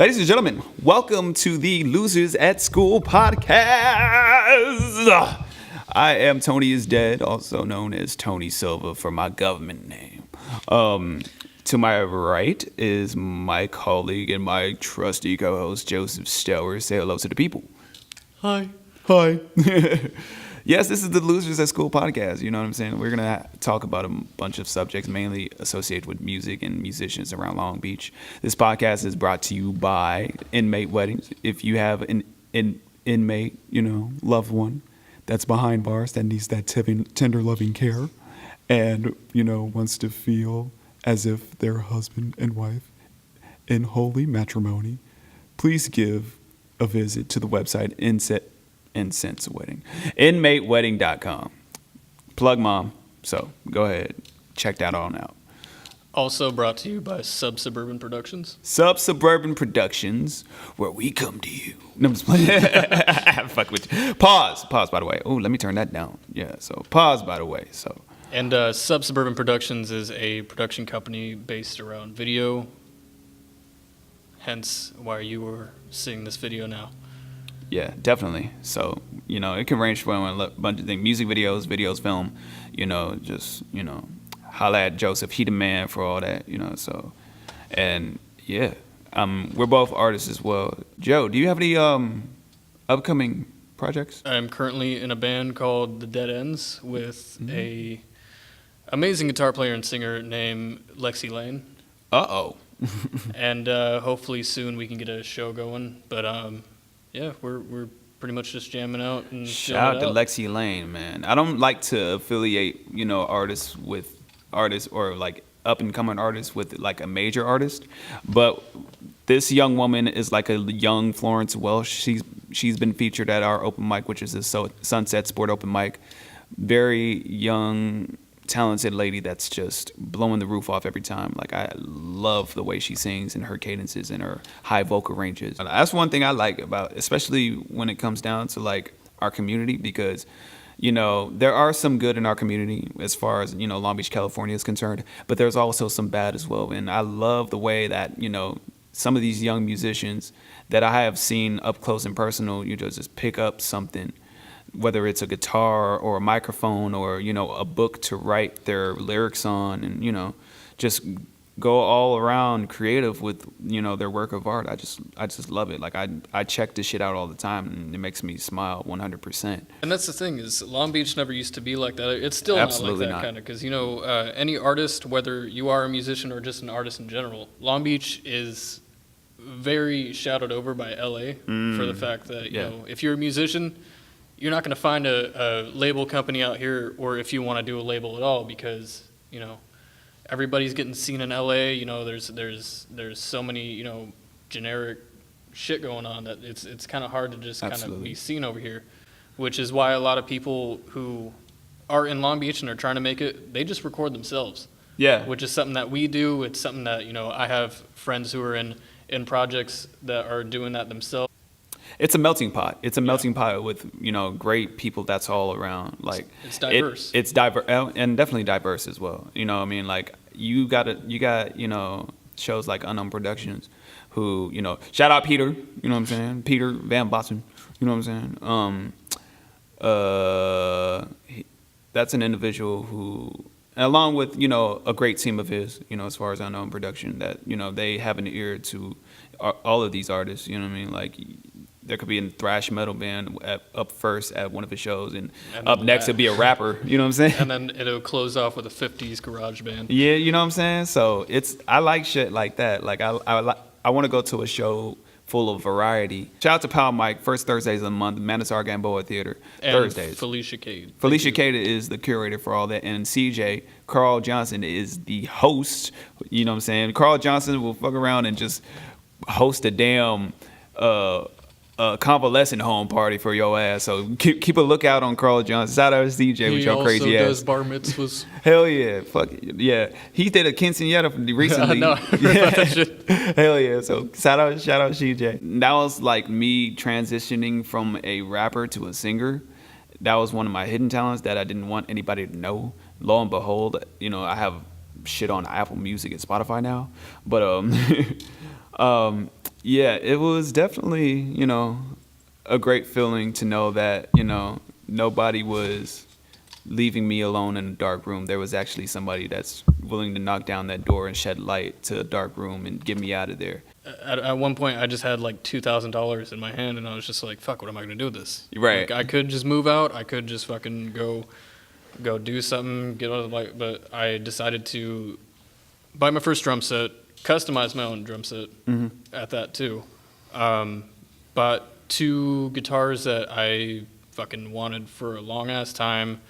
Ladies and gentlemen, welcome to the Losers at School podcast. I am Tony is Dead, also known as Tony Silva for my government name. To my right is my colleague and my trusty co-host, Joseph Stower. Say hello to the people. Hi. Hi. Yes, this is the Losers at School podcast. You know what I'm saying? We're going to talk about a bunch of subjects, mainly associated with music and musicians around Long Beach. This podcast is brought to you by Inmate Weddings. If you have an inmate, loved one that's behind bars that needs that tender, loving care and, wants to feel as if they're husband and wife in holy matrimony, please give a visit to the website Incense Wedding. InmateWedding.com. Plug mom. So go ahead. Check that on out. Also brought to you by Suburban Productions. Suburban Productions, where we come to you. No, I'm just playing. Fuck with you. Pause, by the way. Oh, let me turn that down. Yeah, so pause, by the way. So. And Suburban Productions is a production company based around video. Hence why you were seeing this video now. Yeah, definitely. So, it can range from a bunch of things. Music videos, film, holla at Joseph. He the man for all that, so. And, yeah, we're both artists as well. Joe, do you have any upcoming projects? I'm currently in a band called The Dead Ends with a amazing guitar player and singer named Lexi Lane. Uh-oh. And hopefully soon we can get a show going. But, yeah, we're pretty much just jamming out and shout out to Lexi Lane, man. I don't like to affiliate, artists or like up and coming artists with like a major artist, but this young woman is like a young Florence Welsh. She's been featured at our open mic, which is the Sunset Sport open mic. Very young, talented lady that's just blowing the roof off every time. Like, I love the way she sings and her cadences and her high vocal ranges. That's one thing I like about, especially when it comes down to like our community, because there are some good in our community as far as Long Beach, California is concerned, but there's also some bad as well. And I love the way that some of these young musicians that I have seen up close and personal, just pick up something, whether it's a guitar or a microphone or, a book to write their lyrics on, and, just go all around creative with, their work of art. I just love it. Like, I check this shit out all the time, and it makes me smile 100%. And that's the thing, is Long Beach never used to be like that. It's still Absolutely not like that kind of, because, any artist, whether you are a musician or just an artist in general, Long Beach is very shouted over by LA for the fact that, if you're a musician, you're not going to find a label company out here, or if you want to do a label at all, because, everybody's getting seen in LA. There's so many, generic shit going on that it's kind of hard to just kind of be seen over here, which is why a lot of people who are in Long Beach and are trying to make it, they just record themselves. Yeah. Which is something that we do. It's something that, I have friends who are in projects that are doing that themselves. It's a melting pot. It's a melting pot with, great people that's all around. Like, it's diverse. It's diverse, and definitely diverse as well. Like, you got shows like Unknown Productions, who, shout out Peter, you know what I'm saying? Peter Van Bossen, you know what I'm saying? That's an individual who, along with, a great team of his, as far as Unknown Production, that, they have an ear to all of these artists, you know what I mean? Like, there could be a thrash metal band up first at one of his shows, and up next it'd be a rapper. You know what I'm saying? And then it'll close off with a 50s garage band. Yeah, you know what I'm saying? So I like shit like that. Like, I want to go to a show full of variety. Shout out to Pal Mike, first Thursdays of the month, Manasar Gamboa Theater, and Thursdays. Felicia Cade. Felicia Cade is the curator for all that, and CJ, Carl Johnson, is the host. You know what I'm saying? Carl Johnson will fuck around and just host a damn convalescent home party for your ass. So keep a lookout on Carl Johnson. Shout out to CJ with your crazy ass. He also does bar mitzvahs. Hell yeah. Fuck yeah. He did a quinceañera recently. No, I heard about that shit. Hell yeah. So shout out CJ. That was like me transitioning from a rapper to a singer. That was one of my hidden talents that I didn't want anybody to know. Lo and behold, I have shit on Apple Music and Spotify now. But Yeah, it was definitely, a great feeling to know that, nobody was leaving me alone in a dark room. There was actually somebody that's willing to knock down that door and shed light to a dark room and get me out of there. At one point, I just had like $2,000 in my hand, and I was just like, "Fuck, what am I gonna do with this?" Right. Like, I could just move out. I could just fucking go do something, get out of the light. But I decided to buy my first drum set, customize my own drum set at that too. Bought 2 guitars that I fucking wanted for a long ass time.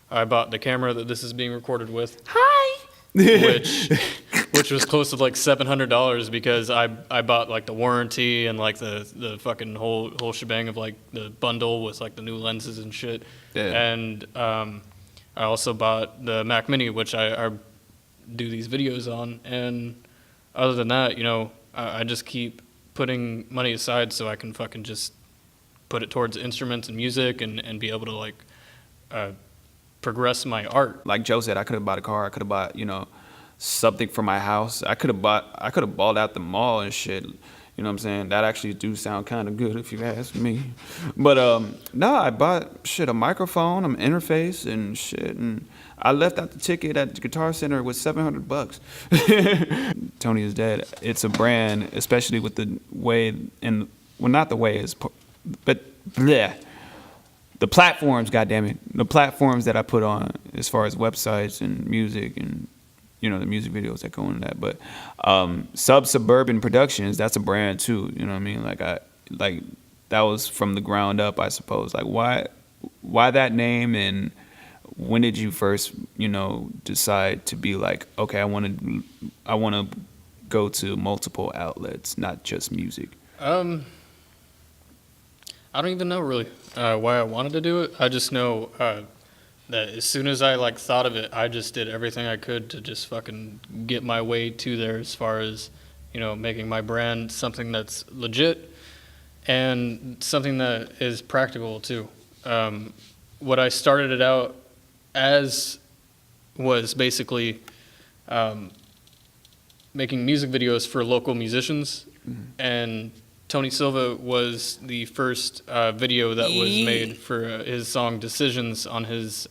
I bought the camera that this is being recorded with. Hi. which was close to like $700 because I bought like the warranty and like the fucking whole shebang of like the bundle with like the new lenses and shit. Yeah. And I also bought the Mac Mini, which I do these videos on. And other than that, I just keep putting money aside so I can fucking just put it towards instruments and music and be able to like progress my art. Like Joe said, I could have bought a car. I could have bought, something for my house. I could have bought at the mall and shit. You know what I'm saying? That actually do sound kind of good if you ask me. But no, I bought a microphone, an interface and shit, and I left out the ticket at the Guitar Center with $700. Tony is Dead. It's a brand, especially with the way not the way is, but bleh. The platforms, goddammit, the platforms that I put on as far as websites and music and the music videos that go into that. But Suburban Productions, that's a brand too. You know what I mean? Like that was from the ground up, I suppose. Like why that name, and when did you first decide to be like, okay, I want to go to multiple outlets, not just music? I don't even know really why I wanted to do it. I just know that as soon as I like thought of it, I just did everything I could to just fucking get my way to there as far as, making my brand something that's legit and something that is practical too. What I started it out as was basically making music videos for local musicians, and Tony Silva was the first video that was made for his song Decisions on his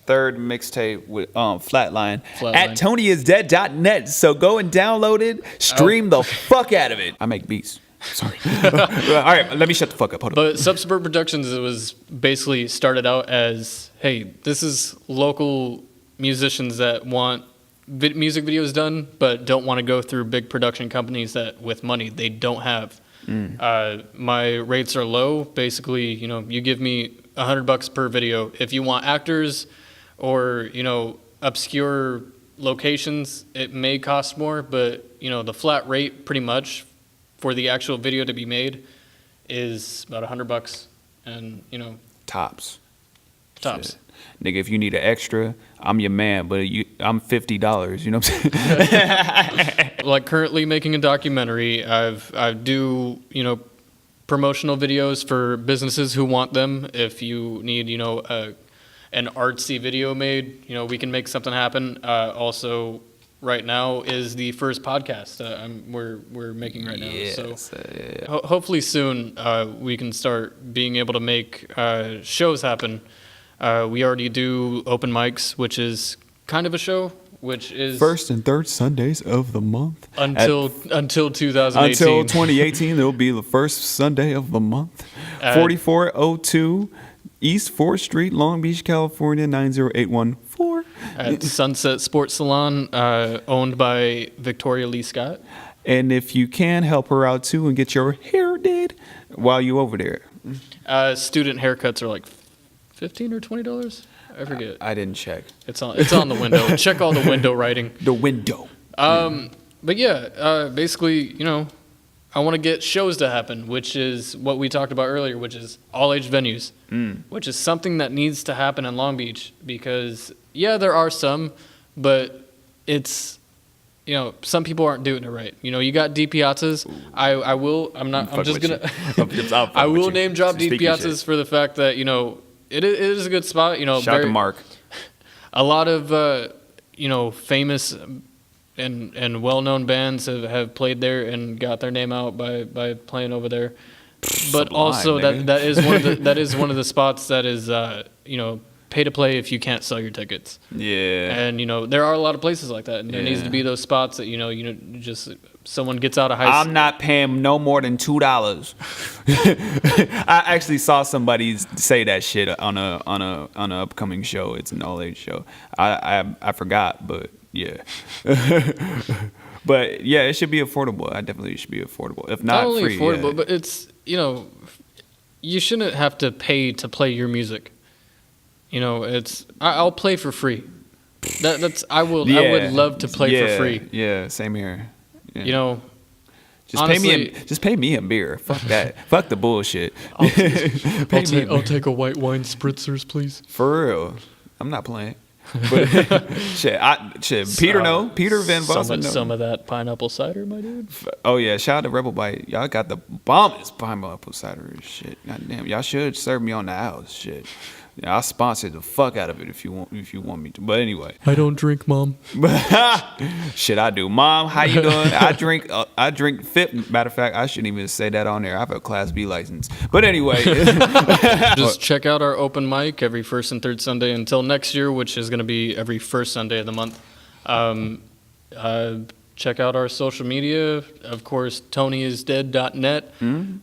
third mixtape with Flatline at tonyisdead.net. So go and download it, stream the fuck out of it. I make beats. Sorry. All right, let me shut the fuck up. Hold on. But Suburban Productions, it was basically started out as, hey, this is local musicians that want music videos done, but don't want to go through big production companies that with money they don't have. My rates are low. Basically, you give me $100 per video. If you want actors or obscure locations, it may cost more, but the flat rate pretty much for the actual video to be made is about $100, and tops. Shit. Nigga, if you need an extra, I'm your man, but I'm $50. You know what I'm saying? Like currently making a documentary. I do promotional videos for businesses who want them. If you need an artsy video made, we can make something happen. Also, right now is the first podcast we're making right now. Yes, So hopefully soon we can start being able to make shows happen. We already do open mics, which is kind of a show, which is first and third Sundays of the month until 2018. Until 2018, it'll be the first Sunday of the month. 4402 East 4th Street, Long Beach, California 90814. At Sunset Sports Salon, owned by Victoria Lee Scott. And if you can, help her out too and get your hair did while you over there. Student haircuts are like $15 or $20. I forget. I didn't check. It's on the window. Check all the window writing. The window. But yeah, basically, I want to get shows to happen, which is what we talked about earlier, which is all-age venues, which is something that needs to happen in Long Beach because, yeah, there are some, but it's, some people aren't doing it right. You got D Piazzas. I will name drop D Piazzas for the fact that, it is a good spot. Shout out to Mark. A lot of, famous and well-known bands have played there and got their name out by playing over there. But Sublime, also nigga. that is one of the that is one of the spots that is pay to play if you can't sell your tickets. Yeah. And there are a lot of places like that, and there needs to be those spots that just someone gets out of high I'm not paying no more than $2. I actually saw somebody say that shit on an upcoming show. It's an all age show. I forgot, but yeah. But yeah, it should be affordable. I definitely should be affordable. If not only free, affordable, yeah. but it's you shouldn't have to pay to play your music. I'll play for free. I would love to play for free. Yeah, same here. Yeah. Just Honestly, pay me a beer. Fuck that. Fuck the bullshit. I'll I'll take a white wine spritzers, please. For real. I'm not playing. But Peter Van Vossen. Some of that pineapple cider, my dude. Oh yeah, shout out to Rebel Bite. Y'all got the bombest pineapple cider and shit. God damn, y'all should serve me on the house. Shit. Yeah, I'll sponsor the fuck out of it if you want me to. But anyway. I don't drink, Mom. Shit, I do. Mom, how you doing? I drink fit. Matter of fact, I shouldn't even say that on there. I have a Class B license. But anyway. Just check out our open mic every first and third Sunday until next year, which is going to be every first Sunday of the month. Check out our social media. Of course, tonyisdead.net.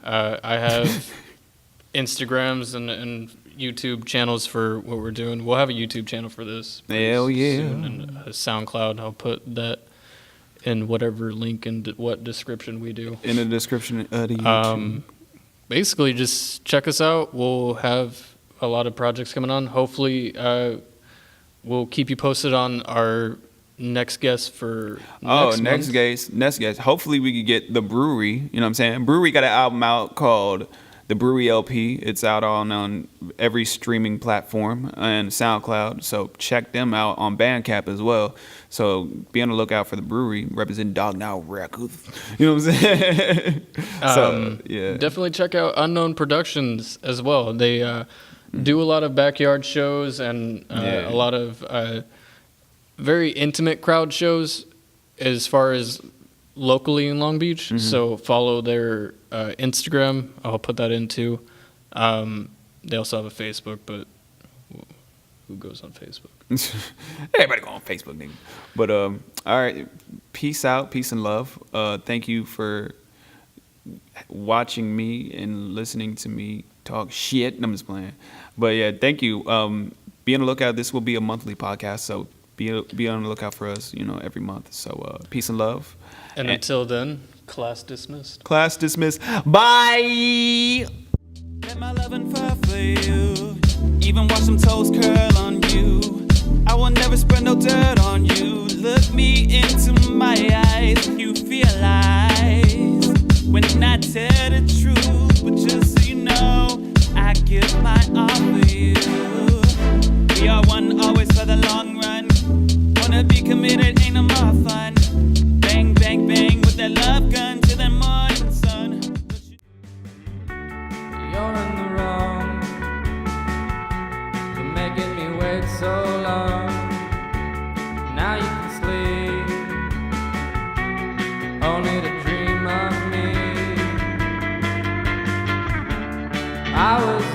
I have Instagrams and YouTube channels for what we're doing. We'll have a YouTube channel for this. Hell yeah. Soon, and a SoundCloud. I'll put that in whatever link and what description we do. In the description of the YouTube. Basically, just check us out. We'll have a lot of projects coming on. Hopefully, we'll keep you posted on our next guest for next guest. Hopefully we could get the Brewery. You know what I'm saying? Brewery got an album out called The Brewery LP. It's out on every streaming platform and SoundCloud. So check them out on Bandcamp as well. So be on the lookout for the Brewery. Represent Dog Now Records. You know what I'm saying? So yeah. Definitely check out Unknown Productions as well. They do a lot of backyard shows and a lot of very intimate crowd shows as far as locally in Long Beach. Mm-hmm. So follow their Instagram. I'll put that in too. They also have a Facebook, but who goes on Facebook? Everybody go on Facebook, nigga. But all right, peace out, peace and love. Thank you for watching me and listening to me talk shit. I'm just playing. But yeah, thank you. Be on the lookout. This will be a monthly podcast, so be on the lookout for us, every month. So peace and love. And until then, class dismissed. Class dismissed. Bye. Let my loving fall for you. Even watch some toes curl on you. I will never spread no dirt on you. Look me into my eyes. You realize when I tell the truth. But just so you know, I give my all for you. We are one, always for the long run. Wanna be committed, ain't no more fun. Bang, bang, bang with that love gun to the morning sun. You're in the wrong for making me wait so long. Now you can sleep, only to dream of me. I was